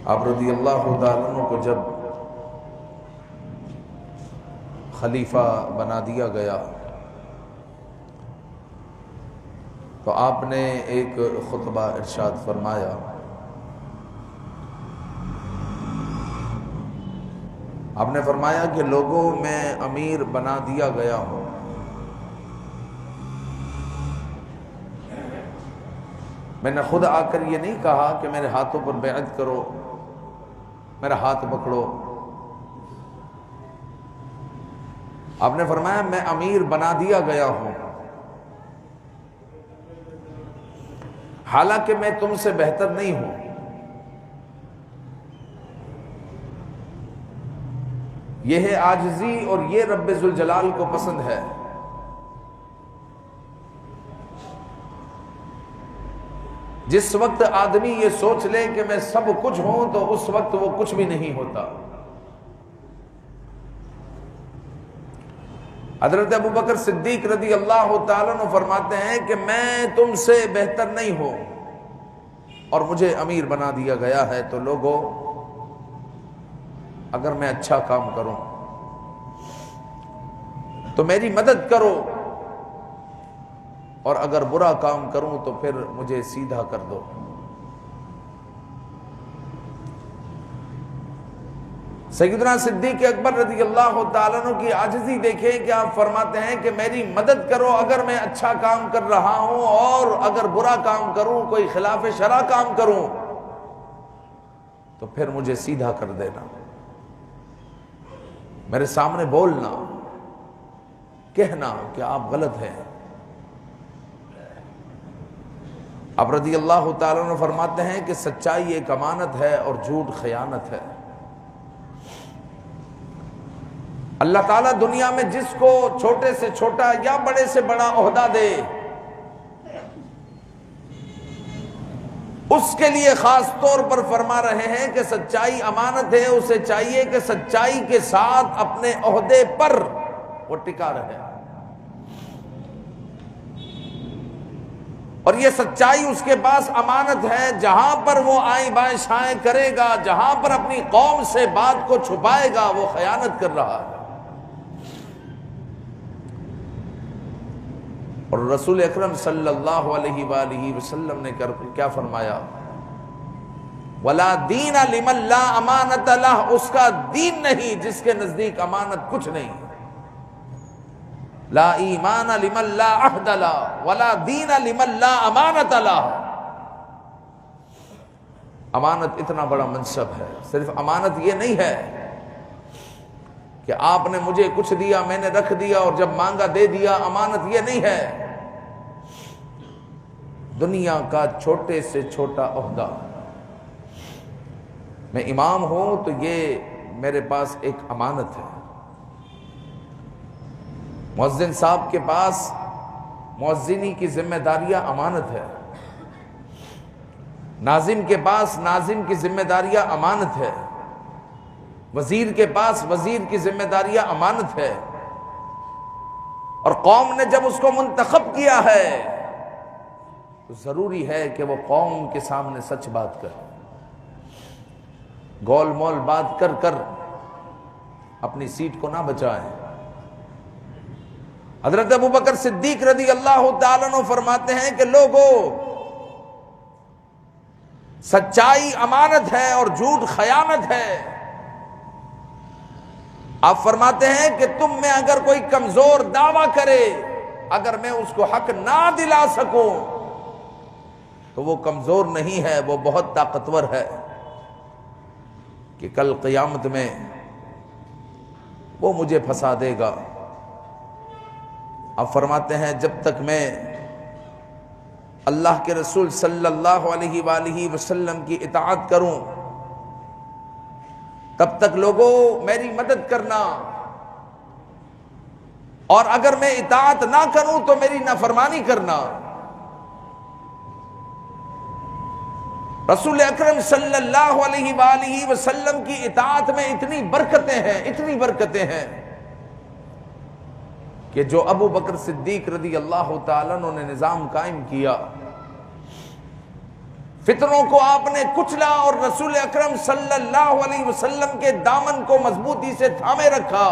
آپ رضی اللہ تعالیٰ عنہ کو جب خلیفہ بنا دیا گیا تو آپ نے ایک خطبہ ارشاد فرمایا، آپ نے فرمایا کہ لوگوں میں امیر بنا دیا گیا ہوں، میں نے خود آ کر یہ نہیں کہا کہ میرے ہاتھوں پر بیعت کرو، میرا ہاتھ پکڑو، آپ نے فرمایا میں امیر بنا دیا گیا ہوں، حالانکہ میں تم سے بہتر نہیں ہوں، یہ ہے عاجزی اور یہ رب ذوالجلال کو پسند ہے۔ جس وقت آدمی یہ سوچ لے کہ میں سب کچھ ہوں تو اس وقت وہ کچھ بھی نہیں ہوتا۔ حضرت ابوبکر صدیق رضی اللہ تعالیٰ عنہ فرماتے ہیں کہ میں تم سے بہتر نہیں ہوں اور مجھے امیر بنا دیا گیا ہے، تو لوگوں اگر میں اچھا کام کروں تو میری مدد کرو، اور اگر برا کام کروں تو پھر مجھے سیدھا کر دو۔ سیدنا صدیق اکبر رضی اللہ تعالیٰ عنہ کی عاجزی دیکھیں کہ آپ فرماتے ہیں کہ میری مدد کرو اگر میں اچھا کام کر رہا ہوں، اور اگر برا کام کروں، کوئی خلاف شرع کام کروں تو پھر مجھے سیدھا کر دینا، میرے سامنے بولنا، کہنا کہ آپ غلط ہیں۔ اب رضی اللہ تعالیٰ عنہ فرماتے ہیں کہ سچائی ایک امانت ہے اور جھوٹ خیانت ہے۔ اللہ تعالیٰ دنیا میں جس کو چھوٹے سے چھوٹا یا بڑے سے بڑا عہدہ دے، اس کے لیے خاص طور پر فرما رہے ہیں کہ سچائی امانت ہے، اسے چاہیے کہ سچائی کے ساتھ اپنے عہدے پر وہ ٹکا رہے، اور یہ سچائی اس کے پاس امانت ہے۔ جہاں پر وہ آئیں بائیں شائیں کرے گا، جہاں پر اپنی قوم سے بات کو چھپائے گا، وہ خیانت کر رہا ہے۔ اور رسول اکرم صلی اللہ علیہ وآلہ وسلم نے کیا فرمایا؟ وَلَا دِينَ لِمَن لَا أَمَانَةَ لَهُ، اس کا دین نہیں جس کے نزدیک امانت کچھ نہیں۔ لا ایمان لمن لا عہد له ولا دین لمن لا امانت له۔ امانت اتنا بڑا منصب ہے، صرف امانت یہ نہیں ہے کہ آپ نے مجھے کچھ دیا میں نے رکھ دیا اور جب مانگا دے دیا، امانت یہ نہیں ہے۔ دنیا کا چھوٹے سے چھوٹا عہدہ، میں امام ہوں تو یہ میرے پاس ایک امانت ہے۔ مؤذن صاحب کے پاس مؤذنی کی ذمہ داریاں امانت ہے، ناظم کے پاس ناظم کی ذمہ داریاں امانت ہے، وزیر کے پاس وزیر کی ذمہ داریاں امانت ہے، اور قوم نے جب اس کو منتخب کیا ہے تو ضروری ہے کہ وہ قوم کے سامنے سچ بات کرے، گول مول بات کر کر اپنی سیٹ کو نہ بچائیں۔ حضرت ابوبکر صدیق رضی اللہ تعالیٰ عنہ فرماتے ہیں کہ لوگوں، سچائی امانت ہے اور جھوٹ خیانت ہے۔ آپ فرماتے ہیں کہ تم میں اگر کوئی کمزور دعویٰ کرے، اگر میں اس کو حق نہ دلا سکوں تو وہ کمزور نہیں ہے، وہ بہت طاقتور ہے، کہ کل قیامت میں وہ مجھے پھنسا دے گا۔ اب فرماتے ہیں جب تک میں اللہ کے رسول صلی اللہ علیہ وآلہ وسلم کی اطاعت کروں تب تک لوگوں میری مدد کرنا، اور اگر میں اطاعت نہ کروں تو میری نافرمانی کرنا۔ رسول اکرم صلی اللہ علیہ وآلہ وسلم کی اطاعت میں اتنی برکتیں ہیں، اتنی برکتیں ہیں کہ جو ابو بکر صدیق رضی اللہ تعالیٰ عنہ نے نظام قائم کیا، فتنوں کو آپ نے کچلا اور رسول اکرم صلی اللہ علیہ وسلم کے دامن کو مضبوطی سے تھامے رکھا،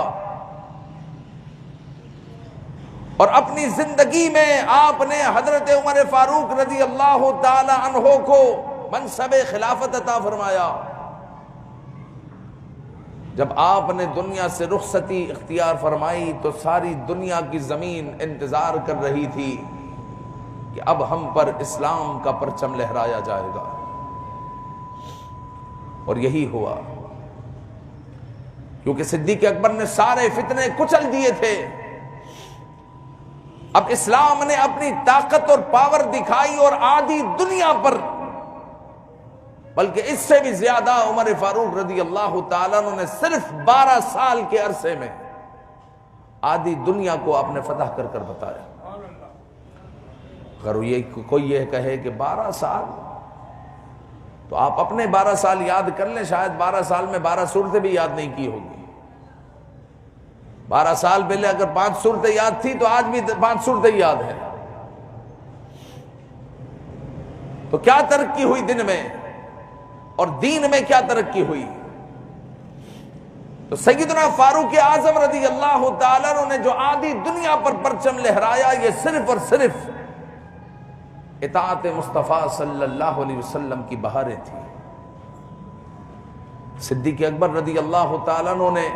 اور اپنی زندگی میں آپ نے حضرت عمر فاروق رضی اللہ تعالی عنہ کو منصب خلافت عطا فرمایا۔ جب آپ نے دنیا سے رخصتی اختیار فرمائی تو ساری دنیا کی زمین انتظار کر رہی تھی کہ اب ہم پر اسلام کا پرچم لہرایا جائے گا، اور یہی ہوا، کیونکہ صدیق اکبر نے سارے فتنے کچل دیے تھے۔ اب اسلام نے اپنی طاقت اور پاور دکھائی، اور آدھی دنیا پر، بلکہ اس سے بھی زیادہ عمر فاروق رضی اللہ تعالیٰ عنہ نے صرف 12 سال کے عرصے میں آدھی دنیا کو آپ نے فتح کر کر بتایا۔ اگر کوئی یہ کہے کہ 12 سال، تو آپ اپنے 12 سال یاد کر لیں، شاید 12 سال میں 12 صورتیں بھی یاد نہیں کی ہوگی۔ 12 سال پہلے اگر 5 صورتیں یاد تھی تو آج بھی 5 صورتیں یاد ہیں۔ تو کیا ترقی ہوئی دن میں، اور دین میں کیا ترقی ہوئی۔ تو سیدنا فاروق اعظم رضی اللہ تعالیٰ عنہ نے جو آدھی دنیا پر پرچم لہرایا، یہ صرف اور صرف اطاعت مصطفیٰ صلی اللہ علیہ وسلم کی بہاریں تھیں۔ صدیق اکبر رضی اللہ تعالیٰ عنہ نے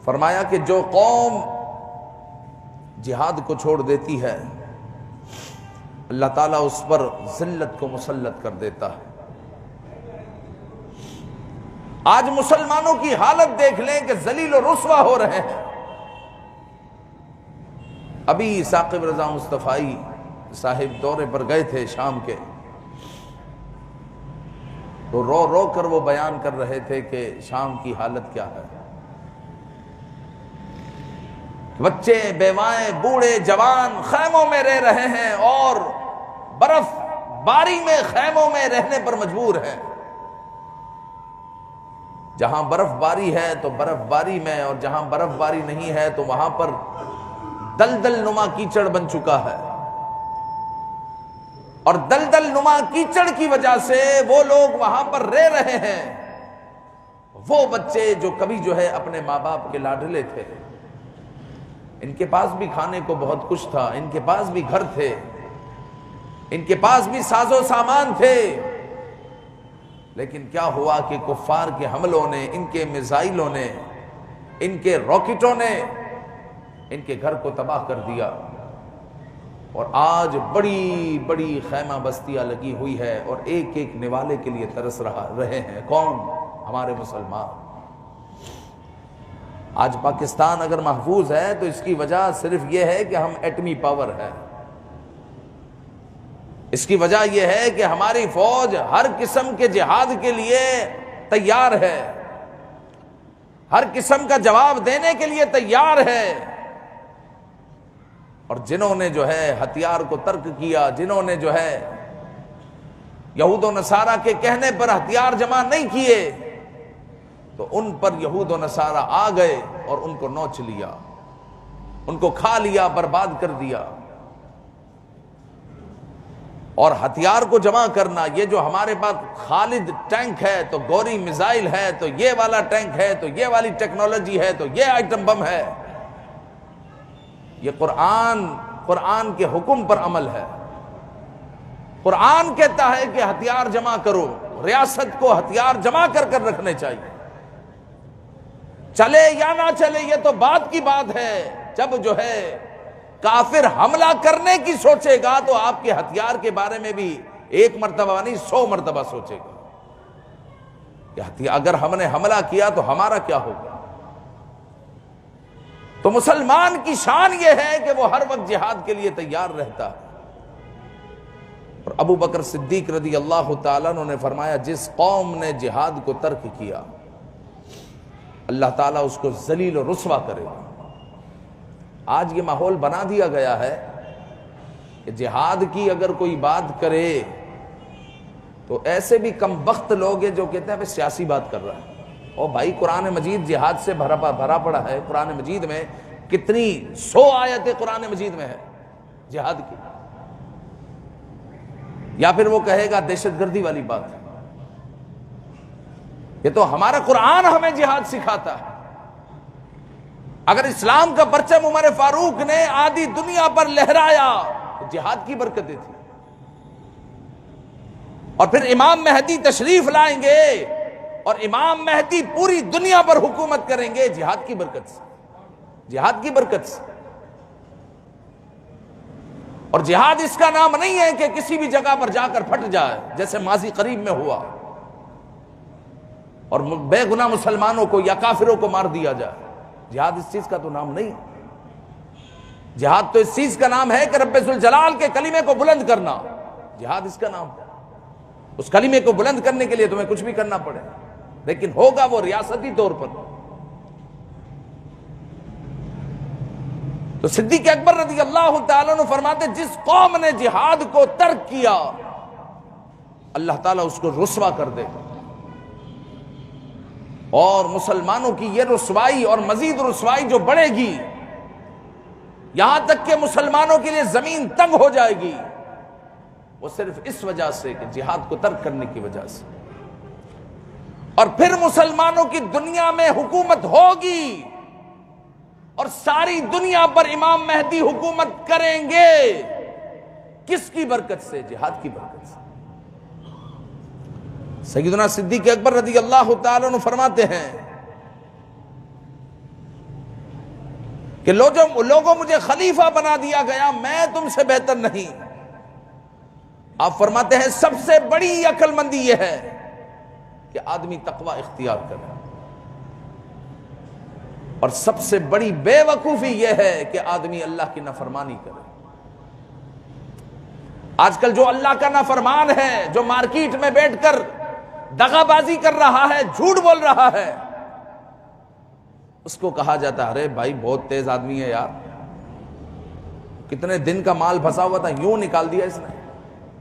فرمایا کہ جو قوم جہاد کو چھوڑ دیتی ہے، اللہ تعالیٰ اس پر ذلت کو مسلط کر دیتا ہے۔ آج مسلمانوں کی حالت دیکھ لیں کہ ذلیل و رسوا ہو رہے ہیں۔ ابھی ثاقب رضا مصطفائی صاحب دورے پر گئے تھے شام کے، تو رو رو کر وہ بیان کر رہے تھے کہ شام کی حالت کیا ہے۔ بچے، بیوائیں، بوڑھے، جوان خیموں میں رہ رہے ہیں، اور برف باری میں خیموں میں رہنے پر مجبور ہیں۔ جہاں برف باری ہے تو برف باری میں، اور جہاں برف باری نہیں ہے تو وہاں پر دلدل نما کیچڑ بن چکا ہے، اور دلدل نما کیچڑ کی وجہ سے وہ لوگ وہاں پر رہ رہے ہیں۔ وہ بچے جو کبھی اپنے ماں باپ کے لاڈلے تھے، ان کے پاس بھی کھانے کو بہت کچھ تھا، ان کے پاس بھی گھر تھے، ان کے پاس بھی ساز و سامان تھے، لیکن کیا ہوا کہ کفار کے حملوں نے، ان کے میزائلوں نے، ان کے راکٹوں نے ان کے گھر کو تباہ کر دیا، اور آج بڑی بڑی خیمہ بستیاں لگی ہوئی ہے، اور ایک ایک نوالے کے لیے ترس رہے ہیں۔ کون؟ ہمارے مسلمان۔ آج پاکستان اگر محفوظ ہے تو اس کی وجہ صرف یہ ہے کہ ہم ایٹمی پاور ہے، اس کی وجہ یہ ہے کہ ہماری فوج ہر قسم کے جہاد کے لیے تیار ہے، ہر قسم کا جواب دینے کے لیے تیار ہے۔ اور جنہوں نے ہتھیار کو ترک کیا، جنہوں نے یہود و نصارہ کے کہنے پر ہتھیار جمع نہیں کیے، تو ان پر یہود و نصارہ آ گئے اور ان کو نوچ لیا، ان کو کھا لیا، برباد کر دیا۔ اور ہتھیار کو جمع کرنا، یہ جو ہمارے پاس خالد ٹینک ہے، تو گوری میزائل ہے، تو یہ والا ٹینک ہے، تو یہ والی ٹیکنالوجی ہے، تو یہ آئٹم بم ہے، یہ قرآن کے حکم پر عمل ہے۔ قرآن کہتا ہے کہ ہتھیار جمع کرو، ریاست کو ہتھیار جمع کر کر رکھنے چاہیے، چلے یا نہ چلے یہ تو بات کی بات ہے۔ جب کافر حملہ کرنے کی سوچے گا تو آپ کے ہتھیار کے بارے میں بھی 1 مرتبہ نہیں 100 مرتبہ سوچے گا کہ اگر ہم نے حملہ کیا تو ہمارا کیا ہوگا۔ تو مسلمان کی شان یہ ہے کہ وہ ہر وقت جہاد کے لیے تیار رہتا ہے۔ اور ابو بکر صدیق رضی اللہ تعالیٰ عنہ نے فرمایا، جس قوم نے جہاد کو ترک کیا اللہ تعالیٰ اس کو ذلیل و رسوا کرے گا۔ آج یہ ماحول بنا دیا گیا ہے کہ جہاد کی اگر کوئی بات کرے تو ایسے بھی کم بخت لوگ ہیں جو کہتے ہیں سیاسی بات کر رہا ہے۔ اور بھائی قرآن مجید جہاد سے بھرا پڑا ہے۔ قرآن مجید میں کتنی 100 آیتیں قرآن مجید میں ہے جہاد کی۔ یا پھر وہ کہے گا دہشت گردی والی بات ہے۔ یہ تو ہمارا قرآن ہمیں جہاد سکھاتا ہے۔ اگر اسلام کا پرچم عمر فاروق نے آدھی دنیا پر لہرایا تو جہاد کی برکتیں تھی، اور پھر امام مہدی تشریف لائیں گے اور امام مہدی پوری دنیا پر حکومت کریں گے جہاد کی برکت سے، جہاد کی برکت سے۔ اور جہاد اس کا نام نہیں ہے کہ کسی بھی جگہ پر جا کر پھٹ جائے جیسے ماضی قریب میں ہوا اور بے گناہ مسلمانوں کو یا کافروں کو مار دیا جائے۔ جہاد اس چیز کا تو نام نہیں۔ جہاد تو اس چیز کا نام ہے کہ رب ذوالجلال کے کلمے کو بلند کرنا، جہاد اس کا نام ہے۔ اس کلمے کو بلند کرنے کے لیے تمہیں کچھ بھی کرنا پڑے، لیکن ہوگا وہ ریاستی طور پر۔ تو صدیق اکبر رضی اللہ تعالیٰ عنہ فرماتے جس قوم نے جہاد کو ترک کیا اللہ تعالیٰ اس کو رسوا کر دے، اور مسلمانوں کی یہ رسوائی اور مزید رسوائی جو بڑھے گی، یہاں تک کہ مسلمانوں کے لیے زمین تنگ ہو جائے گی، وہ صرف اس وجہ سے کہ جہاد کو ترک کرنے کی وجہ سے۔ اور پھر مسلمانوں کی دنیا میں حکومت ہوگی اور ساری دنیا پر امام مہدی حکومت کریں گے، کس کی برکت سے؟ جہاد کی برکت سے۔ سیدنا صدیق اکبر رضی اللہ تعالیٰ عنہ فرماتے ہیں کہ لوگوں مجھے خلیفہ بنا دیا گیا، میں تم سے بہتر نہیں۔ آپ فرماتے ہیں سب سے بڑی عقل مندی یہ ہے کہ آدمی تقوی اختیار کرے، اور سب سے بڑی بے وقوفی یہ ہے کہ آدمی اللہ کی نافرمانی کرے۔ آج کل جو اللہ کا نافرمان ہے، جو مارکیٹ میں بیٹھ کر دغا بازی کر رہا ہے، جھوٹ بول رہا ہے، اس کو کہا جاتا ہے ارے بھائی بہت تیز آدمی ہے یار، کتنے دن کا مال پھنسا ہوا تھا یوں نکال دیا اس نے،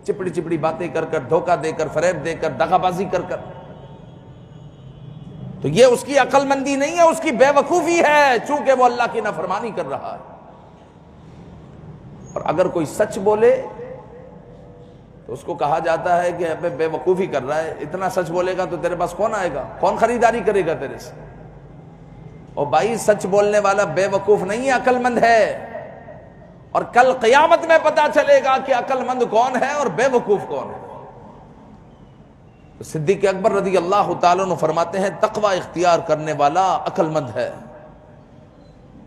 چپڑی چپڑی باتیں کر کر، دھوکہ دے کر، فریب دے کر، دغا بازی کر کر۔ تو یہ اس کی عقل مندی نہیں ہے، اس کی بے وقوفی ہے، چونکہ وہ اللہ کی نافرمانی کر رہا ہے۔ اور اگر کوئی سچ بولے تو اس کو کہا جاتا ہے کہ بے وقوفی کر رہا ہے، اتنا سچ بولے گا تو تیرے پاس کون آئے گا، کون خریداری کرے گا تیرے سے؟ اور بھائی سچ بولنے والا بے وقوف نہیں ہے، عقل مند ہے، اور کل قیامت میں پتا چلے گا کہ عقل مند کون ہے اور بے وقوف کون ہے۔ صدیق اکبر رضی اللہ تعالیٰ عنہ فرماتے ہیں تقوی اختیار کرنے والا عقل مند ہے،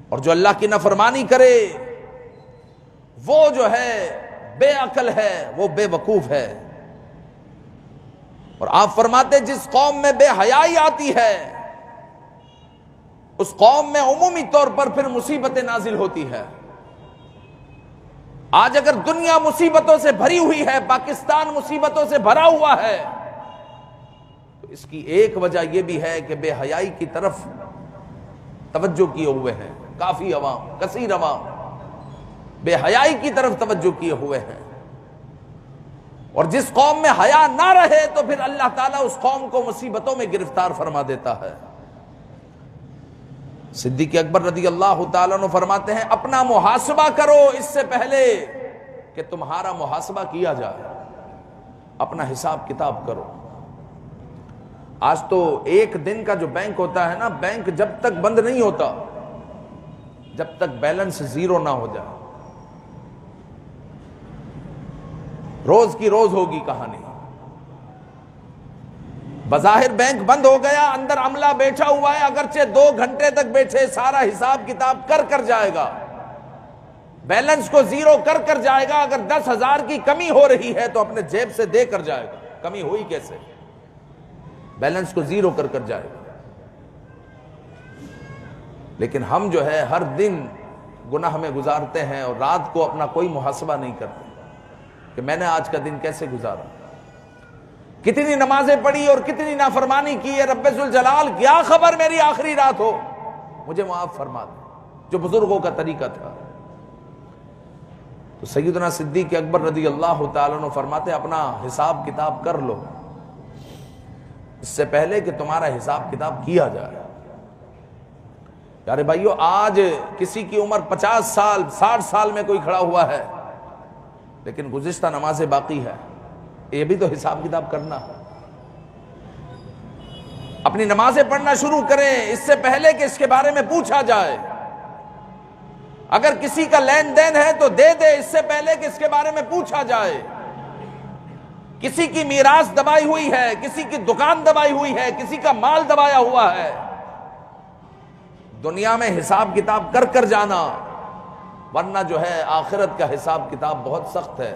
اور جو اللہ کی نافرمانی کرے وہ جو ہے بے عقل ہے، وہ بے وقوف ہے۔ اور آپ فرماتے جس قوم میں بے حیائی آتی ہے اس قوم میں عمومی طور پر پھر مصیبتیں نازل ہوتی ہے۔ آج اگر دنیا مصیبتوں سے بھری ہوئی ہے، پاکستان مصیبتوں سے بھرا ہوا ہے، تو اس کی ایک وجہ یہ بھی ہے کہ بے حیائی کی طرف توجہ کیے ہوئے ہیں کافی عوام، کثیر عوام بے حیائی کی طرف توجہ کیے ہوئے ہیں۔ اور جس قوم میں حیا نہ رہے تو پھر اللہ تعالیٰ اس قوم کو مصیبتوں میں گرفتار فرما دیتا ہے۔ صدیق اکبر رضی اللہ تعالیٰ عنہ فرماتے ہیں اپنا محاسبہ کرو اس سے پہلے کہ تمہارا محاسبہ کیا جائے، اپنا حساب کتاب کرو۔ آج تو ایک دن کا جو بینک ہوتا ہے نا، بینک جب تک بند نہیں ہوتا جب تک بیلنس زیرو نہ ہو جائے، روز کی روز ہوگی کہانی۔ بظاہر بینک بند ہو گیا، اندر عملہ بیٹھا ہوا ہے، اگرچہ 2 گھنٹے تک بیٹھے سارا حساب کتاب کر جائے گا، بیلنس کو زیرو کر جائے گا۔ اگر 10,000 کی کمی ہو رہی ہے تو اپنے جیب سے دے کر جائے گا، کمی ہوئی کیسے، بیلنس کو زیرو کر جائے گا۔ لیکن ہم جو ہے ہر دن گناہ میں گزارتے ہیں اور رات کو اپنا کوئی محاسبہ نہیں کرتے کہ میں نے آج کا دن کیسے گزارا، کتنی نمازیں پڑھی اور کتنی نافرمانی کی ہے۔ رب ذوالجلال کیا خبر میری آخری رات ہو، مجھے معاف فرما دے، جو بزرگوں کا طریقہ تھا۔ تو سیدنا صدیق اکبر رضی اللہ تعالیٰ عنہ فرماتے اپنا حساب کتاب کر لو اس سے پہلے کہ تمہارا حساب کتاب کیا جائے۔ یارے بھائیو، آج کسی کی عمر 50 سال 60 سال میں کوئی کھڑا ہوا ہے لیکن گزشتہ نمازیں باقی ہے، یہ بھی تو حساب کتاب کرنا ہے۔ اپنی نمازیں پڑھنا شروع کریں اس سے پہلے کہ اس کے بارے میں پوچھا جائے۔ اگر کسی کا لین دین ہے تو دے دے اس سے پہلے کہ اس کے بارے میں پوچھا جائے۔ کسی کی میراث دبائی ہوئی ہے، کسی کی دکان دبائی ہوئی ہے، کسی کا مال دبایا ہوا ہے، دنیا میں حساب کتاب کر کر جانا، ورنہ جو ہے آخرت کا حساب کتاب بہت سخت ہے۔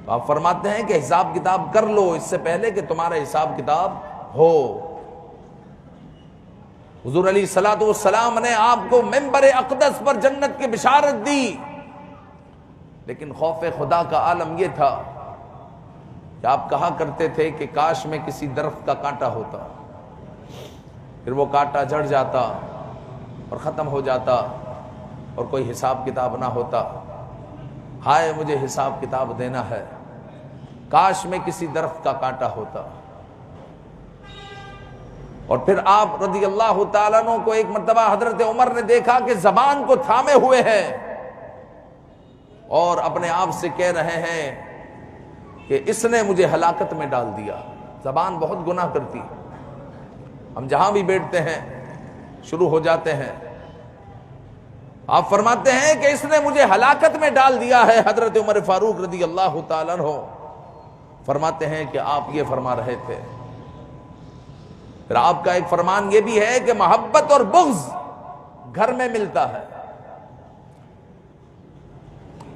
تو آپ فرماتے ہیں کہ حساب کتاب کر لو اس سے پہلے کہ تمہارا حساب کتاب ہو۔ حضور علیہ الصلوۃ والسلام نے آپ کو منبر اقدس پر جنت کی بشارت دی، لیکن خوف خدا کا عالم یہ تھا کہ آپ کہا کرتے تھے کہ کاش میں کسی درخت کا کانٹا ہوتا، پھر وہ کانٹا جھڑ جاتا اور ختم ہو جاتا اور کوئی حساب کتاب نہ ہوتا۔ ہائے مجھے حساب کتاب دینا ہے، کاش میں کسی درخت کا کانٹا ہوتا۔ اور پھر آپ رضی اللہ تعالیٰ عنہ کو ایک مرتبہ حضرت عمر نے دیکھا کہ زبان کو تھامے ہوئے ہیں اور اپنے آپ سے کہہ رہے ہیں کہ اس نے مجھے ہلاکت میں ڈال دیا۔ زبان بہت گناہ کرتی، ہم جہاں بھی بیٹھتے ہیں شروع ہو جاتے ہیں۔ آپ فرماتے ہیں کہ اس نے مجھے ہلاکت میں ڈال دیا ہے۔ حضرت عمر فاروق رضی اللہ تعالیٰ عنہ فرماتے ہیں کہ آپ یہ فرما رہے تھے۔ پھر آپ کا ایک فرمان یہ بھی ہے کہ محبت اور بغض گھر میں ملتا ہے۔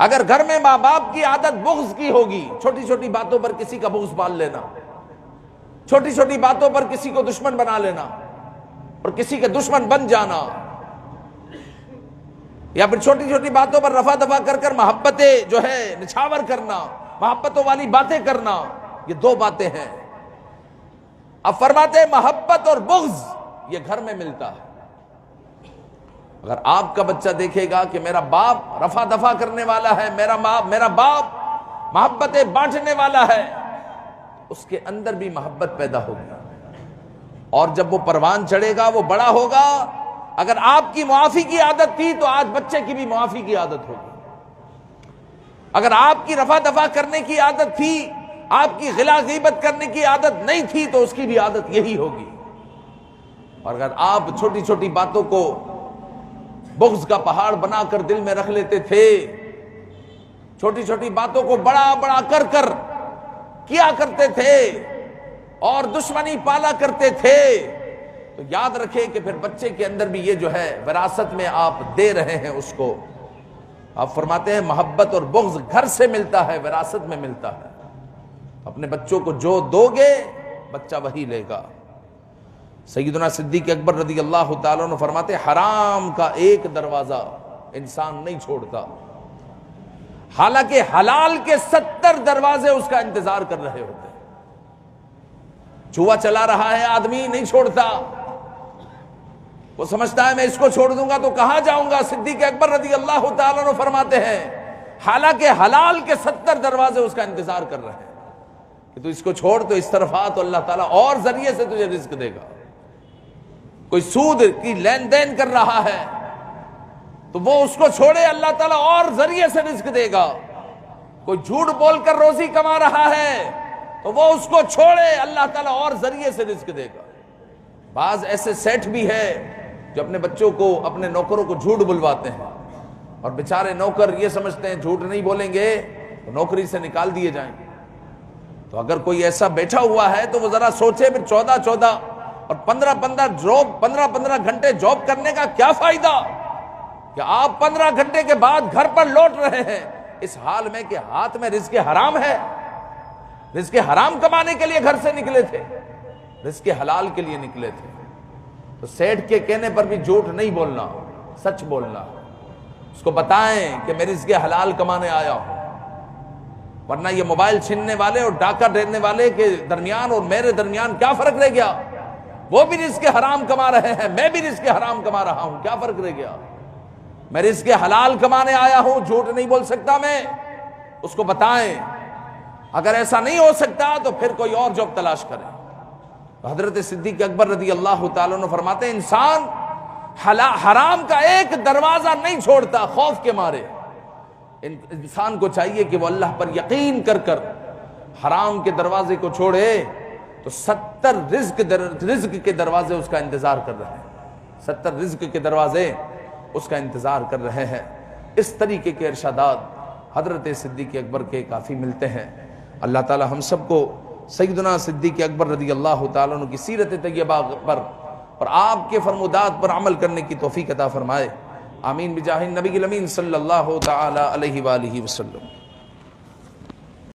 اگر گھر میں ماں باپ کی عادت بغض کی ہوگی، چھوٹی چھوٹی باتوں پر کسی کا بغض پال لینا، چھوٹی چھوٹی باتوں پر کسی کو دشمن بنا لینا اور کسی کے دشمن بن جانا، یا پھر چھوٹی چھوٹی باتوں پر رفع دفع کر کر محبتیں جو ہے نچھاور کرنا، محبتوں والی باتیں کرنا، یہ دو باتیں ہیں۔ اب فرماتے ہیں محبت اور بغض یہ گھر میں ملتا ہے۔ اگر آپ کا بچہ دیکھے گا کہ میرا باپ رفع دفع کرنے والا ہے، میرا باپ محبتیں بانٹنے والا ہے، اس کے اندر بھی محبت پیدا ہوگی، اور جب وہ پروان چڑھے گا، وہ بڑا ہوگا، اگر آپ کی معافی کی عادت تھی تو آج بچے کی بھی معافی کی عادت ہوگی۔ اگر آپ کی رفع دفع کرنے کی عادت تھی، آپ کی غلا غیبت کرنے کی عادت نہیں تھی تو اس کی بھی عادت یہی ہوگی۔ اور اگر آپ چھوٹی چھوٹی باتوں کو بغض کا پہاڑ بنا کر دل میں رکھ لیتے تھے، چھوٹی چھوٹی باتوں کو بڑا بڑا کر کر کیا کرتے تھے اور دشمنی پالا کرتے تھے، تو یاد رکھیں کہ پھر بچے کے اندر بھی یہ جو ہے وراثت میں آپ دے رہے ہیں اس کو۔ آپ فرماتے ہیں محبت اور بغض گھر سے ملتا ہے، وراثت میں ملتا ہے۔ اپنے بچوں کو جو دو گے بچہ وہی لے گا۔ سیدنا صدیق اکبر رضی اللہ تعالیٰ عنہ فرماتے ہیں حرام کا ایک دروازہ انسان نہیں چھوڑتا، حالانکہ حلال کے 70 دروازے اس کا انتظار کر رہے ہوتے ہیں۔ جوا چلا رہا ہے آدمی، نہیں چھوڑتا، وہ سمجھتا ہے میں اس کو چھوڑ دوں گا تو کہاں جاؤں گا۔ صدیق اکبر رضی اللہ تعالیٰ عنہ فرماتے ہیں حالانکہ حلال کے 70 دروازے اس کا انتظار کر رہے ہیں کہ تو اس کو چھوڑ، تو اس طرف آ تو اللہ تعالیٰ اور ذریعے سے تجھے رزق دے گا۔ کوئی سود کی لین دین کر رہا ہے تو وہ اس کو چھوڑے، اللہ تعالیٰ اور ذریعے سے رزق دے گا۔ کوئی جھوٹ بول کر روزی کما رہا ہے تو وہ اس کو چھوڑے، اللہ تعالیٰ اور ذریعے سے رزق دے گا۔ بعض ایسے سیٹ بھی ہے جو اپنے بچوں کو، اپنے نوکروں کو جھوٹ بلواتے ہیں، اور بیچارے نوکر یہ سمجھتے ہیں جھوٹ نہیں بولیں گے تو نوکری سے نکال دیے جائیں گے۔ تو اگر کوئی ایسا بیٹھا ہوا ہے تو وہ ذرا سوچے، پھر 14 اور 15 گھنٹے جاب کرنے کا کیا فائدہ کہ آپ 15 گھنٹے کے بعد گھر پر لوٹ رہے ہیں اس حال میں کہ ہاتھ میں رزق حرام ہے۔ رزق حرام کمانے کے لیے گھر سے نکلے تھے، رزق حلال کے لیے نکلے تھے۔ تو سیٹھ کے کہنے پر بھی جھوٹ نہیں بولنا، سچ بولنا، اس کو بتائیں کہ میں رزق حلال کمانے آیا ہوں۔ ورنہ یہ موبائل چھیننے والے اور ڈاکہ ڈالنے والے کے درمیان اور میرے درمیان کیا فرق رہ گیا؟ وہ بھی رزق حرام کما رہے ہیں، میں بھی رزق حرام کما رہا ہوں، کیا فرق رہ گیا؟ میں رزق حلال کمانے آیا ہوں، جھوٹ نہیں بول سکتا میں، اس کو بتائیں۔ اگر ایسا نہیں ہو سکتا تو پھر کوئی اور جاب تلاش کریں۔ حضرت صدیق اکبر رضی اللہ تعالیٰ عنہ فرماتے ہیں انسان حرام کا ایک دروازہ نہیں چھوڑتا خوف کے مارے۔ انسان کو چاہیے کہ وہ اللہ پر یقین کر کر حرام کے دروازے کو چھوڑے تو 70 رزق کے دروازے اس کا انتظار کر رہے ہیں، 70 رزق کے دروازے اس کا انتظار کر رہے ہیں۔ اس طریقے کے ارشادات حضرت صدیق اکبر کے کافی ملتے ہیں۔ اللہ تعالی ہم سب کو سیدنا صدیق اکبر رضی اللہ تعالیٰ عنہ کی سیرت طیبہ پر اور آپ کے فرمودات پر عمل کرنے کی توفیق عطا فرمائے۔ آمین بجاہ النبی الامین صلی اللہ تعالی علیہ وآلہ وسلم۔